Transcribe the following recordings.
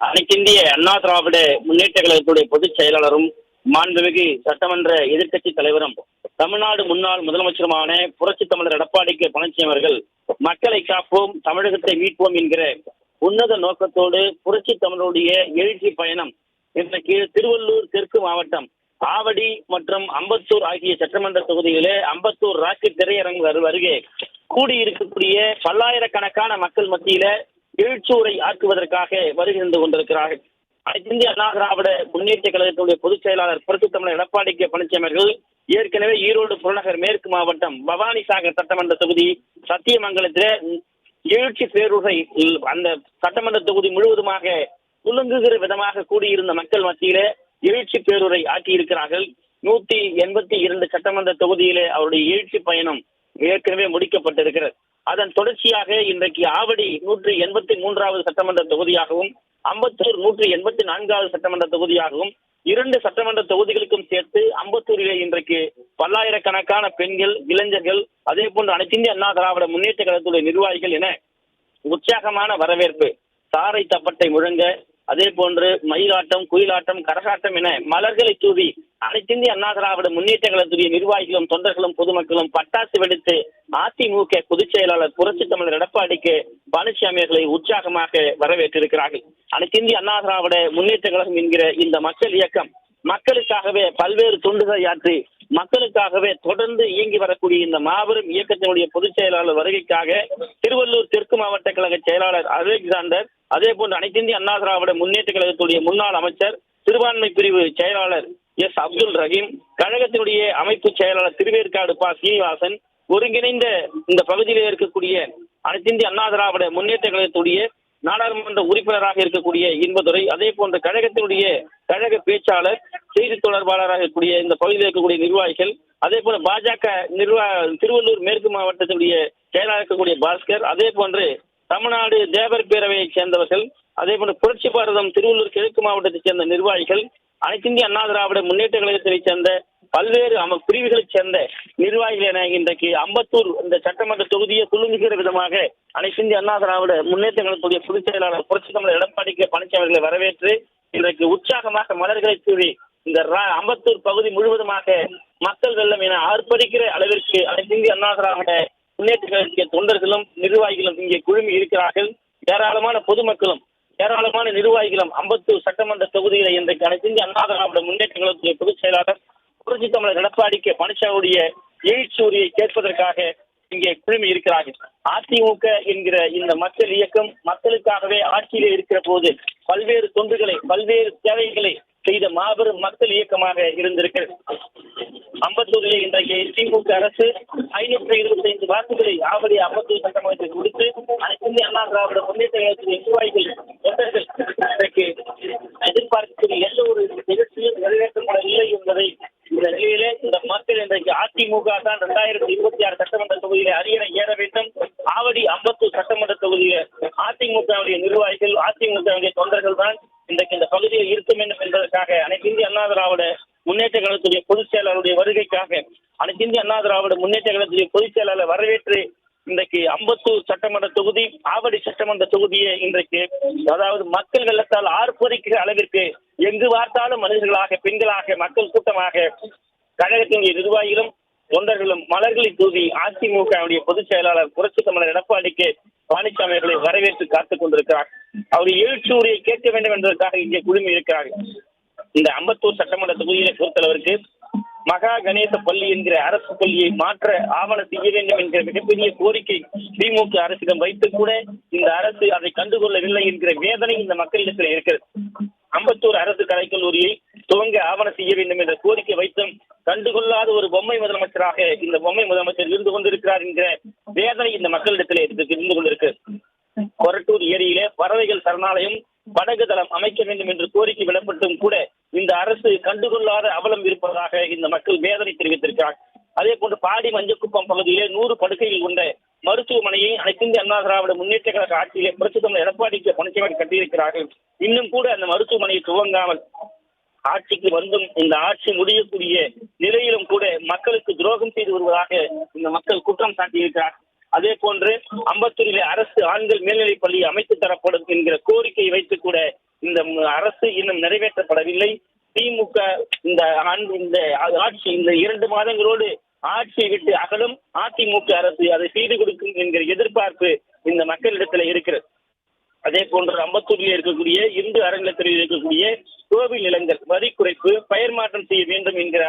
அனைத்திந்திய அண்ணா திராவிட முன்னேற்ற கழகத்துடைய பொதுச் செயலாளரும் மாண்புமிகு சட்டமன்ற எதிர்க்கட்சி தலைவரும் தமிழ்நாடு முன்னாள் முதலமைச்சருமான புரட்சி தமிழர் எடப்பாடி கே பழனிசாமி அவர்கள் மக்களை காப்போம் தமிழகத்தை மீட்போம் என்கிற உன்னத நோக்கத்தோடு புரட்சி தமிழருடைய எழுச்சி பயணம் இன்றைக்கு திருவள்ளூர் தெற்கு மாவட்டம் ஆவடி மற்றும் அம்பத்தூர் ஆகிய சட்டமன்ற தொகுதிகளிலே அம்பத்தூர் ராக்கெட் திரையரங்கு அருகே கூடியிருக்கக்கூடிய பல்லாயிரக்கணக்கான மக்கள் மத்தியில எழுச்சூரை ஆக்குவதற்காக வருகின்ற கொண்டிருக்கிறார்கள். அனைத்து இந்திய அண்ணா திராவிட முன்னேற்ற கழகத்துடைய பொதுச் செயலாளர் புரட்சி தமிழர் எடப்பாடி கே பழனிசாமி அவர்கள் ஏற்கனவே ஈரோடு புறநகர் மேற்கு மாவட்டம் பவானி சாகர் சட்டமன்ற தொகுதி சத்தியமங்கலத்தில் எழுச்சி பேருரை அந்த சட்டமன்ற தொகுதி முழுவதுமாக குலுங்குகிற விதமாக கூடியிருந்த மக்கள் மத்தியில எழுச்சி பேருரை ஆக்கியிருக்கிறார்கள். 182 சட்டமன்ற தொகுதியிலே அவருடைய எழுச்சி பயணம் ஏற்கனவே முடிக்கப்பட்டிருக்கிறது. அதன் தொடர்ச்சியாக இன்றைக்கு ஆவடி 183வது சட்டமன்ற தொகுதியாகவும் அம்பத்தூர் 184வது சட்டமன்ற தொகுதியாகவும் 2 சட்டமன்ற தொகுதிகளுக்கும் சேர்த்து அம்பத்தூரிலே இன்றைக்கு பல்லாயிரக்கணக்கான பெண்கள், இளைஞர்கள், அதே போன்று அனைத்து இந்திய அண்ணா திராவிட முன்னேற்ற கழகத்துடைய நிர்வாகிகள் என உற்சாகமான வரவேற்பு, சாரை தப்பட்டை முழங்க, அதே போன்று மயிலாட்டம், குயிலாட்டம், கரகாட்டம் என மலர்களை தூவி அனைத்திந்திய அண்ணா திராவிட முன்னேற்ற கழகத்துடைய நிர்வாகிகளும் தொண்டர்களும் பொதுமக்களும் பட்டாசு வெடித்து அதிமுக பொதுச் செயலாளர் புரட்சி தமிழர் எடப்பாடி கே பழனிசாமி அவர்களை உற்சாகமாக வரவேற்றிருக்கிறார்கள். அனைத்திந்திய அண்ணா திராவிட முன்னேற்ற கழகம் என்கிற இந்த மக்கள் இயக்கம் மக்களுக்காகவே பல்வேறு தொண்டுகளை ஆற்றி மக்களுக்காகவே தொடர்ந்து இயங்கி வரக்கூடிய இந்த மாபெரும் இயக்கத்தினுடைய பொதுச் செயலாளர் வருகைக்காக திருவள்ளூர் தெற்கு மாவட்ட கழக செயலாளர் அலெக்சாண்டர், அதே போன்று அனைத்து இந்திய அண்ணா திராவிட முன்னேற்ற கழகத்துடைய முன்னாள் அமைச்சர், சிறுபான்மை பிரிவு செயலாளர் எஸ் அப்துல் ரஹீம், கழகத்தினுடைய அமைப்பு செயலாளர் திருவேற்காடு பா சீனிவாசன், ஒருங்கிணைந்த இந்த பகுதியில் இருக்கக்கூடிய அனைத்து இந்திய அண்ணா திராவிட முன்னேற்ற கழகத்துடைய நாடாளுமன்ற உறுப்பினராக இருக்கக்கூடிய இன்பதுரை, அதே போன்ற கழகத்தினுடைய கழக பேச்சாளர், செய்தி தொடர்பாளராக இருக்கக்கூடிய இந்த பகுதியில் இருக்கக்கூடிய நிர்வாகிகள், அதே போல பாஜக திருவள்ளூர் மேற்கு மாவட்டத்தினுடைய செயலாளர் இருக்கக்கூடிய பாஸ்கர், அதே போன்று தமிழ்நாடு தேவர் பேரவையைச் சேர்ந்தவர்கள், அதே போன்று புரட்சி பாரதம் திருவள்ளூர் கிழக்கு மாவட்டத்தைச் சேர்ந்த நிர்வாகிகள், அனைத்து இந்திய அண்ணா திராவிட முன்னேற்ற கழகத்தைச் சேர்ந்த பல்வேறு பிரிவுகளைச் சேர்ந்த நிர்வாகிகள் என இன்றைக்கு அம்பத்தூர் இந்த சட்டமன்ற தொகுதியை குலுங்குகிற விதமாக அனைத்து இந்திய அண்ணா திராவிட முன்னேற்ற கழகத்துடைய பொதுச் செயலாளர் புரட்சி தமிழர் எடப்பாடி கே பழனிசாமி அவர்களை வரவேற்று இன்றைக்கு உற்சாகமாக மலர்களை தூவி இந்த அம்பத்தூர் பகுதி முழுவதுமாக மக்கள் வெள்ளம் என ஆர்ப்பரிக்கிற அளவிற்கு அனைத்து இந்திய அண்ணா திராவிட முன்னேற்ற கழகத்திய தொண்டர்களும் நிர்வாகிகளும் இங்கே குழுமி இருக்கிறார்கள். ஏராளமான பொதுமக்களும் ஏராளமான நிர்வாகிகளும் அம்பத்தூர் சட்டமன்ற தொகுதியில இன்றைக்கு அனைத்து இந்திய அண்ணா திராவிட முன்னேற்ற கழகத்துடைய பொதுச் செயலாளர் புரட்சி தமிழர் எடப்பாடி கே பழனிசாமியுடைய எழுச்சூரியை கேட்பதற்காக இங்கே குழுமி இருக்கிறார்கள். அதிமுக என்கிற இந்த மக்கள் இயக்கம் மக்களுக்காகவே ஆட்சியிலே இருக்கிற போது பல்வேறு தொண்டுகளை, பல்வேறு சேவைகளை செய்த மாபெரும் மக்கள் இயக்கமாக இருந்திருக்கிறது. அம்பத்தூரிலே இன்றைக்கு திமுக அரசு 525 வாக்குகளை ஆவடி அம்பத்தூர் சட்டமன்றத்தில் கொடுத்து அனைத்து இந்திய அண்ணா திராவிட முன்னேற்ற கழகத்தின் நிர்வாகிகள் தொண்டர்கள் இன்றைக்கு எதிர்பார்க்கக்கூடிய எந்த ஒரு நிகழ்ச்சியும் நிறைவேற்றப்படவில்லை என்பதை இந்த நிலையிலே இந்த மக்கள் இன்றைக்கு அதிமுக தான் 2026 சட்டமன்ற தொகுதியிலே அரியணை ஏற வேண்டும். ஆவடி அம்பத்தூர் சட்டமன்ற தொகுதியில அதிமுகவுடைய நிர்வாகிகள், அதிமுகவுடைய தொண்டர்கள் தான் இன்றைக்கு இந்த பகுதியில் இருக்க வேண்டும் என்பதற்காக அனைத்து இந்திய அண்ணா திராவிட முன்னேற்ற கழகத்துடைய பொதுச் செயலாளருடைய வருகைக்காக அனைத்து இந்திய அண்ணா திராவிட முன்னேற்ற கழகத்துடைய பொதுச் செயலாளர் வரவேற்று இன்றைக்கு அம்பத்தூர் சட்டமன்ற தொகுதி, ஆவடி சட்டமன்ற தொகுதியை இன்றைக்கு அதாவது மக்கள் வெள்ளத்தால் ஆர்ப்பரிக்கிற அளவிற்கு எங்கு பார்த்தாலும் மனிதர்களாக, பெண்களாக, மக்கள் கூட்டமாக கழகத்தினுடைய நிர்வாகிகளும் தொண்டர்களும் மலர்களை தூவி அதிமுகவுடைய பொதுச் செயலாளர் புரட்சி தமிழர் எடப்பாடி கே பழனிசாமி அவர்களை வரவேற்று காத்துக் கொண்டிருக்கிறார். அவர் எழுச்சூரியை கேட்க வேண்டும் என்பதற்காக இங்கே குழுமி இருக்கிறார்கள். இந்த அம்பத்தூர் சட்டமன்ற தொகுதியை பொறுத்தளவிற்கு மகா கணேச பள்ளி என்கிற அரசு பள்ளியை மாற்ற ஆவணம் செய்ய வேண்டும் என்கிற மிகப்பெரிய கோரிக்கை திமுக அரசிடம் வைத்து கூட இந்த அரசு அதை கண்டுகொள்ளவில்லை என்கிற வேதனை இந்த மக்களிடத்தில் இருக்கிறது. அம்பத்தூர் அரசு கலைக்கல்லூரியை துவங்க ஆவணம் செய்ய வேண்டும் என்ற கோரிக்கை வைத்தும் கண்டுகொள்ளாத ஒரு பொம்மை முதலமைச்சராக இந்த பொம்மை முதலமைச்சர் இருந்து கொண்டிருக்கிறார் என்கிற வேதனை இந்த மக்களிடத்தில் இருந்து கொண்டிருக்கிறது. கொரட்டூர் ஏரியிலே பறவைகள் சரணாலயம், படகு தளம் அமைக்க வேண்டும் என்று கோரிக்கை விடப்பட்டும் கூட இந்த அரசு கண்டுகொள்ளாத அவலம் இருப்பதாக இந்த மக்கள் வேதனை தெரிவித்திருக்கிறார். அதே போன்று பாடி மஞ்சக்குப்பம் பகுதியிலே 100 படுக்கைகள் கொண்ட மருத்துவமனையை அனைத்து இந்திய அண்ணா திராவிட முன்னேற்ற கழக ஆட்சியிலே புரட்சி தமிழர் எடப்பாடி கே பழனிசாமி கட்டியிருக்கிறார்கள். இன்னும் கூட அந்த மருத்துவமனையை துவங்காமல் ஆட்சிக்கு வந்தும் இந்த ஆட்சி முடியக்கூடிய நிலையிலும் கூட மக்களுக்கு துரோகம் செய்து வருவதாக இந்த மக்கள் குற்றம் சாட்டியிருக்கிறார். அதே போன்று அம்பத்தூரிலே அரசு ஆண்கள் மேல்நிலைப் பள்ளி அமைத்து தரப்படும் என்கிற கோரிக்கையை வைத்து கூட இந்த அரசு இன்னும் நிறைவேற்றப்படவில்லை. திமுக இந்த இந்த ஆட்சி இந்த 2 மாதங்களோடு ஆட்சியை விட்டு அகலும். அதிமுக அரசு அதை செய்து கொடுக்கும் என்கிற எதிர்பார்ப்பு இந்த மக்களிடத்தில் இருக்கிறது. அதே போன்று அம்பத்தூரில் இருக்கக்கூடிய இந்து அறநிலையத்துறையில் இருக்கக்கூடிய கோவில் நிலங்கள் வரி குறைப்பு, பெயர் மாற்றம் செய்ய வேண்டும் என்கிற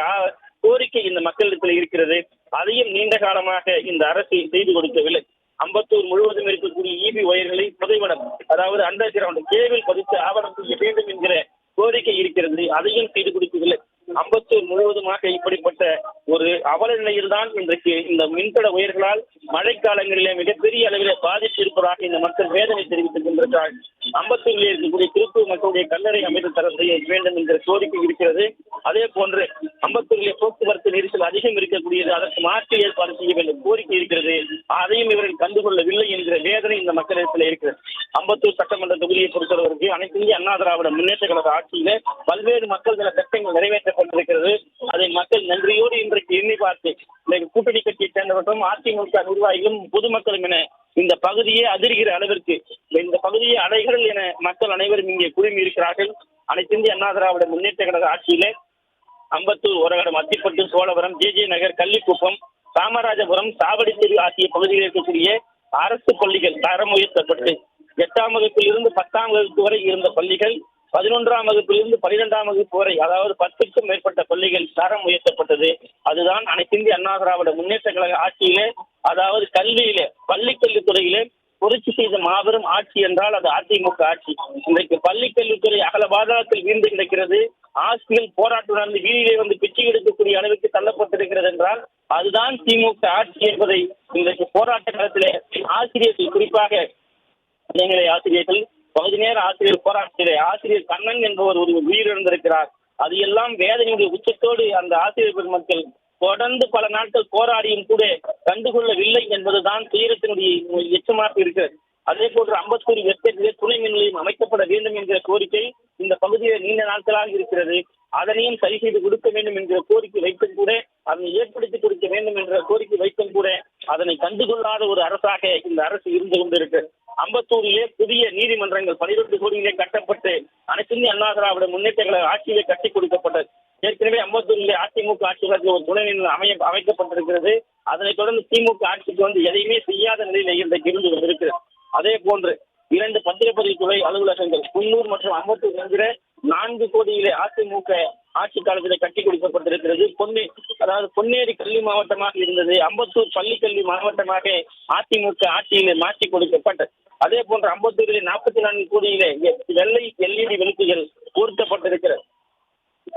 கோரிக்கை இந்த மக்களிடத்தில் இருக்கிறது. அதையும் நீண்ட காலமாக இந்த அரசு செய்து கொடுக்கவில்லை. அம்பத்தூர் முழுவதும் இருக்கக்கூடிய ஈபி ஒயர்களை புதைவடம், அதாவது அண்டர் கிரவுண்ட் கேபிள் பதித்து ஆவணம் செய்ய வேண்டும் என்கிற கோரிக்கை இருக்கிறது. அதையும் செய்து கொடுக்கவில்லை. அம்பத்தூர் முழுவதுமாக இப்படிப்பட்ட ஒரு அவல நிலையில்தான் இன்றைக்கு இந்த மின்கட உயர்களால் மழைக்காலங்களிலே மிகப்பெரிய அளவில் பாதிப்பு இருப்பதாக இந்த மக்கள் வேதனை தெரிவித்திருக்கின்றார்கள். அம்பத்தூரில் இருக்கக்கூடிய திருப்பூர் மக்களுடைய கல்லறை அமைத்து தர செய்ய வேண்டும் என்கிற கோரிக்கை இருக்கிறது. அதே போன்று அம்பத்தூரிலே போக்குவரத்து நெரிசல் அதிகம் இருக்கக்கூடியது, அதற்கு மாற்று ஏற்பாடு செய்ய வேண்டும் கோரிக்கை இருக்கிறது. அதையும் இவர்கள் கண்டுகொள்ளவில்லை என்கிற வேதனை இந்த மக்களிடத்தில் இருக்கிறது. அம்பத்தூர் சட்டமன்ற தொகுதியை பொறுத்தவருக்கு அனைத்து இந்திய அண்ணா திராவிட முன்னேற்ற கழக ஆட்சியிலே பல்வேறு மக்கள் நல திட்டங்கள் நிறைவேற்றப்பட்டிருக்கிறது. அதை மக்கள் நன்றியோடு இன்றைக்கு எண்ணி பார்த்து கூட்டணி கட்சியை சேர்ந்தவர்களும் அதிமுக நிர்வாகிகளும் பொதுமக்களும் என இந்த பகுதியே அதிர்கிற அளவிற்கு இந்த பகுதியை அலைகள் என மக்கள் அனைவரும் இங்கே குழுமி இருக்கிறார்கள். அனைத்து இந்திய அண்ணா திராவிட முன்னேற்ற கழக ஆட்சியிலே அம்பத்தூர், ஒரகடம், அத்திப்பட்டு, சோழவரம், ஜே நகர், கள்ளிக்குப்பம், காமராஜபுரம், சாவடித்தெரு ஆகிய பகுதியில் இருக்கக்கூடிய அரசு பள்ளிகள் தரம் உயர்த்தப்பட்டு 8ஆம் வகுப்பில் இருந்து 10ஆம் வகுப்பு வரை இருந்த பள்ளிகள் 11ஆம் வகுப்பில் இருந்து 12ஆம் வகுப்பு வரை, அதாவது 10க்கும் மேற்பட்ட பள்ளிகள் தரம் உயர்த்தப்பட்டது. அதுதான் அனைத்து இந்திய அண்ணா திராவிட முன்னேற்ற கழக ஆட்சியிலே, அதாவது கல்வியிலே, பள்ளிக்கல்வித்துறையிலே புரட்சி செய்த மாபெரும் ஆட்சி என்றால் அது அதிமுக ஆட்சி. இன்றைக்கு பள்ளிக்கல்வித்துறை அகல பாதாளத்தில் வீழ்ந்து கிடக்கிறது. ஆசிரியர்கள் போராட்டம் நடந்து வீதியிலே வந்து பிச்சை எடுக்கக்கூடிய அளவுக்கு தள்ளப்பட்டிருக்கிறது என்றால் அதுதான் திமுக ஆட்சி என்பதை இன்றைக்கு போராட்ட காலத்திலே ஆசிரியர்கள், குறிப்பாக இடைநிலை ஆசிரியர்கள், பகுதி நேர ஆசிரியர் போராட்டத்திலே ஆசிரியர் கண்ணன் என்பவர் ஒரு உயிரிழந்திருக்கிறார். அது எல்லாம் வேதனையுடைய உச்சத்தோடு அந்த ஆசிரியர் பெருமக்கள் தொடர்ந்து பல நாட்கள் போராடியும் கூட கண்டுகொள்ளவில்லை என்பதுதான் துயரத்தினுடைய எச்சமாக இருக்கிறது. அதே போன்று அம்பத்தூர் எஸ்டேட்டிலே துணை மின் நிலையம் அமைக்கப்பட வேண்டும் என்கிற கோரிக்கை இந்த பகுதியில் நீண்ட நாட்களாக இருக்கிறது. அதனையும் சரி செய்து கொடுக்க வேண்டும் என்கிற கோரிக்கை வைத்தும் கூட, அதனை ஏற்படுத்தி கொடுக்க வேண்டும் என்ற கோரிக்கை வைத்தும் கூட அதனை கண்டுகொள்ளாத ஒரு அரசாக இந்த அரசு இருந்து கொண்டிருக்கு. அம்பத்தூரிலே புதிய நீதிமன்றங்கள் 12 கோடியிலே கட்டப்பட்டு அனைத்து இந்திய அண்ணா திராவிட முன்னேற்ற கழக ஆட்சியிலே கட்டி கொடுக்கப்பட்டது. ஏற்கனவே அம்பத்தூரிலே அதிமுக ஆட்சி ஒரு துணை அமைக்கப்பட்டிருக்கிறது. அதனைத் தொடர்ந்து திமுக ஆட்சிக்கு வந்து எதையுமே செய்யாத நிலையில் இன்றைக்கு இருந்து கொண்டிருக்கிறது. அதே போன்று 2 பத்திரப்பதிவு துறை அலுவலகங்கள் குன்னூர் மற்றும் அம்பத்தூர் என்கிற 4 கோடியிலே அதிமுக ஆட்சி காலத்திலே கட்டி கொடுக்கப்பட்டிருக்கிறது. அதாவது பொன்னேரி கல்வி மாவட்டமாக இருந்தது, அம்பத்தூர் பள்ளிக்கல்வி மாவட்டமாக அதிமுக ஆட்சியிலே மாற்றி கொடுக்கப்பட்டது. அதே போன்று அம்பத்தூரிலே 44 கோடியிலே வெள்ளை LED விளக்குகள் பொருத்தப்பட்டிருக்கிறது.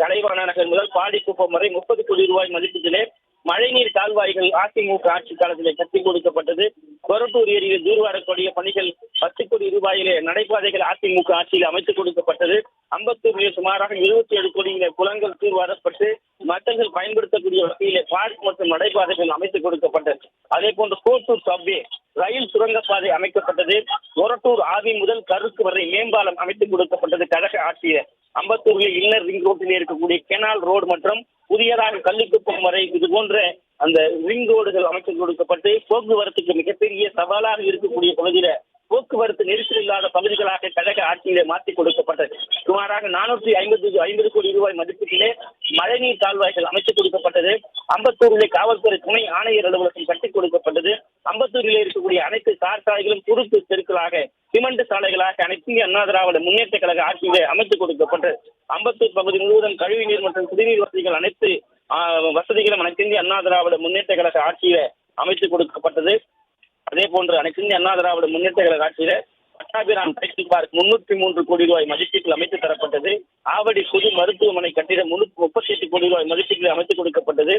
கலைவாண நகர் முதல் பாடிக்குப்பம் வரை 30 கோடி ரூபாய் மதிப்பீட்டிலே மழைநீர் கால்வாய்கள் அதிமுக ஆட்சி காலத்திலே கட்டி கொடுக்கப்பட்டது. கொரட்டூர் ஏரியில் தூர்வாரக்கூடிய பணிகள் 10 கோடி ரூபாயிலே நடைபாதைகள் அதிமுக ஆட்சியில் அமைத்துக் கொடுக்கப்பட்டது. அம்பத்தூரிலே சுமாராக 27 கோடியிலே குளங்கள் தூர்வாரப்பட்டு மக்கள் பயன்படுத்தக்கூடிய வகையிலே பார்க் மற்றும் நடைபாதைகள் அமைத்துக் கொடுக்கப்பட்டது. அதே போன்று கோட்டூர் சப்வே ரயில் சுரங்கப்பாதை அமைக்கப்பட்டது. கொரட்டூர் ஆவி முதல் கருக்கு வரை மேம்பாலம் அமைத்துக் கொடுக்கப்பட்டது கழக ஆட்சியிலே. அம்பத்தூரில் இன்னர் ரிங் ரோட்டில் இருக்கக்கூடிய கெனால் ரோடு மற்றும் புதியதாக கள்ளிக்குப்பம் வரை இது போன்ற அந்த ரிங் ரோடுகள் அமைத்துக் கொடுக்கப்பட்டு போக்குவரத்துக்கு மிகப்பெரிய சவாலாக இருக்கக்கூடிய பகுதியில போக்குவரத்து நெரிசல் இல்லாத பகுதிகளாக கழக ஆட்சியிலே மாற்றி கொடுக்கப்பட்டது. சுமாராக 450 கோடி ரூபாய் மதிப்பீட்டிலே மழைநீர் கால்வாய்கள் அமைத்துக் கொடுக்கப்பட்டது. அம்பத்தூரிலே காவல்துறை துணை ஆணையர் அலுவலகம் கட்டிக் கொடுக்கப்பட்டது. அம்பத்தூரிலே இருக்கக்கூடிய அனைத்து சார் சாலைகளும் குறுக்கு தெருக்களாக சிமெண்ட் சாலைகளாக அனைத்து அண்ணா திராவிட முன்னேற்ற கழக ஆட்சியிலே அமைத்துக் கொடுக்கப்பட்டது. அம்பத்தூர் பகுதி முழுவதும் கழிவுநீர் மற்றும் குடிநீர் வசதிகள் அனைத்து வசதிகளும் அனைத்து இந்திய அண்ணா திராவிட முன்னேற்ற கழக ஆட்சியிலே அமைத்துக் கொடுக்கப்பட்டது. அதே போன்று அனைத்து இந்திய அண்ணா திராவிட முன்னேற்ற கழக ஆட்சியில பட்டாபிராம் சைக்கிள் பார்க் 303 கோடி ரூபாய் மதிப்பீட்டில் அமைத்து தரப்பட்டது. ஆவடி புது மருத்துவமனை கட்டிடம் 38 கோடி ரூபாய் மதிப்பீட்டில் அமைத்துக் கொடுக்கப்பட்டது.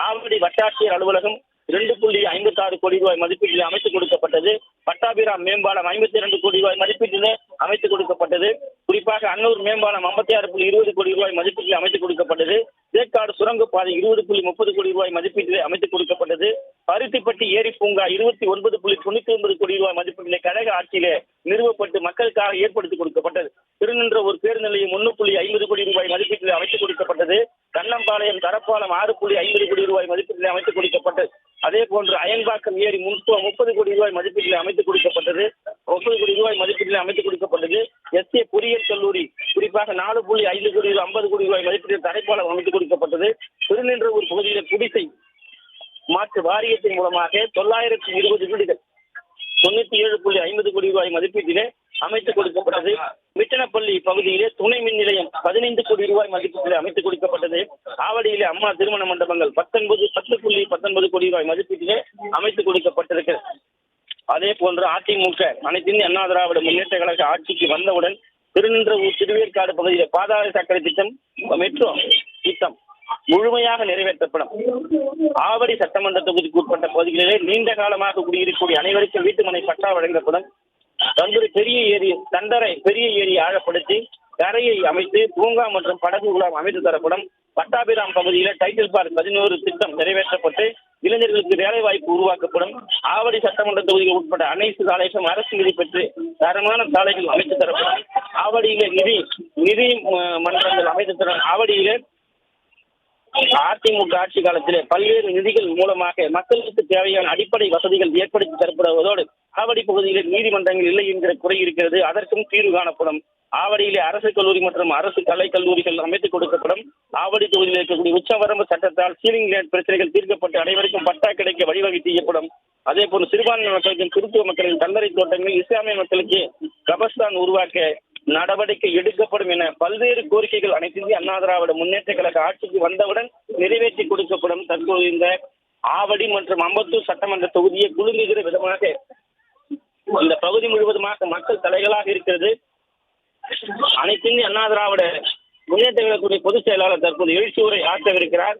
ஆவடி வட்டாட்சியர் அலுவலகம் 2.56 கோடி ரூபாய் மதிப்பீட்டில் அமைத்துக் கொடுக்கப்பட்டது. பட்டாபிராம் மேம்பாலம் 52 கோடி ரூபாய் மதிப்பீட்டில் அமைத்துக் கொடுக்கப்பட்டது. குறிப்பாக அன்னூர் மேம்பாலம் 56.20 கோடி ரூபாய் மதிப்பீட்டில் அமைத்துக் கொடுக்கப்பட்டது. தேக்காடு சுரங்கப்பாதை 20.30 கோடி ரூபாய் மதிப்பீட்டில் அமைத்துக் கொடுக்கப்பட்டது. பருத்திப்பட்டி ஏரி பூங்கா 29.99 கோடி ரூபாய் மதிப்பீட்டிலே கழக ஆட்சியிலே நிறுவப்பட்டு மக்களுக்காக ஏற்படுத்தி கொடுக்கப்பட்டது. திருநின்ற ஒரு பேருந்து நிலையம் 1.50 கோடி ரூபாய் மதிப்பீட்டில் அமைத்துக் கொடுக்கப்பட்டது. கண்ணம்பாளையம் தரப்பாலம் 6.50 கோடி ரூபாய் மதிப்பீட்டில் அமைத்துக் கொடுக்கப்பட்டது. அதே போன்று அயன்பாக்கம் ஏரி 30 கோடி ரூபாய் மதிப்பீட்டில் அமைத்துக் கொடுக்கப்பட்டது. 30 கோடி ரூபாய் மதிப்பீட்டில் அமைத்துக் கொடுக்கப்பட்டது. எஸ்ஏ பொறியியல் கல்லூரி குறிப்பாக 4.5 கோடி 50 கோடி ரூபாய் மதிப்பீட்டில் தரைப்பாலம் அமைத்துக் கொடுக்கப்பட்டது. திருநின்றவூர் பகுதியில் குடிசை மாற்று வாரியத்தின் மூலமாக 920 வீடுகள் 97.50 கோடி ரூபாய் மதிப்பீட்டிலே அமைத்துக் கொடுக்கப்பட்டது. மிட்டனப்பள்ளி பகுதியிலே துணை மின் நிலையம் 15 கோடி ரூபாய் மதிப்பீட்டிலே அமைத்துக் கொடுக்கப்பட்டது. ஆவடியிலே அம்மா திருமண மண்டபங்கள் 10.19 கோடி ரூபாய் மதிப்பீட்டிலே அமைத்துக் கொடுக்கப்பட்டிருக்கிறது. அதே போன்று அதிமுக அனைத்து இந்திய அண்ணா திராவிட முன்னேற்ற கழக ஆட்சிக்கு வந்தவுடன் திருநின்றவூர் திருவேற்காடு பகுதியில் பாதாள சாக்கடை திட்டம், மெட்ரோ திட்டம் முழுமையாக நிறைவேற்றப்படும். ஆவடி சட்டமன்ற தொகுதிக்கு உட்பட்ட பகுதிகளிலே நீண்ட காலமாக குடியிருக்கக்கூடிய அனைவருக்கும் வீட்டுமனை பட்டா வழங்கப்படும். தந்தூரி பெரிய ஏரி ஆழப்படுத்தி கரையை அமைத்து பூங்கா மற்றும் படகு குழாம் அமைத்து தரப்படும். பட்டாபிராம் பகுதியில் டைட்டில் பார்க் 11 திட்டம் நிறைவேற்றப்பட்டு இளைஞர்களுக்கு வேலை வாய்ப்பு உருவாக்கப்படும். ஆவடி சட்டமன்ற தொகுதியில் உட்பட்ட அனைத்து சாலைகளும் அரசு நிதி பெற்று தரமான சாலைகள் அமைத்து தரப்படும். ஆவடியிலே நிதி மன்றங்கள் அமைத்து தர ஆவடியிலே அதிமுக ஆட்சி காலத்திலே பல்வேறு நிதிகள் மூலமாக மக்களுக்கு தேவையான அடிப்படை வசதிகள் ஏற்படுத்தி தரப்படுவதோடு ஆவடி பகுதியில் நீதிமன்றங்கள் இல்லை என்கிற குறை இருக்கிறது. அதற்கும் தீர்வு காணப்படும். ஆவடியிலே அரசு கல்லூரி மற்றும் அரசு கலை கல்லூரிகள் அமைத்துக் கொடுக்கப்படும். ஆவடி தொகுதியில் இருக்கக்கூடிய உச்சவரம்பு சட்டத்தால் சீலிங் லேண்ட் பிரச்சனைகள் தீர்க்கப்பட்டு அனைவருக்கும் பட்டா கிடைக்க வழிவகை செய்யப்படும். அதே போல சிறுபான்மை மக்களுக்கும் கிறிஸ்துவ மக்களின் கல்லறை தோட்டங்கள், இஸ்லாமிய மக்களுக்கு கபஸ்தான் உருவாக்க நடவடிக்கை எடுக்கப்படும் என பல்வேறு கோரிக்கைகள் அனைத்து இந்திய அண்ணா திராவிட முன்னேற்ற கழக ஆட்சிக்கு வந்தவுடன் நிறைவேற்றி கொடுக்கப்படும். தற்போது இந்த ஆவடி மற்றும் அம்பத்தூர் சட்டமன்ற தொகுதியை குலுங்குகிற விதமாக இந்த பகுதி முழுவதுமாக மக்கள் தலைகளாக இருக்கிறது. அனைத்து இந்திய அண்ணா திராவிட முன்னேற்ற கழகத்துடைய பொதுச் செயலாளர் தற்போது எழுச்சி உரை ஆற்றவிருக்கிறார்.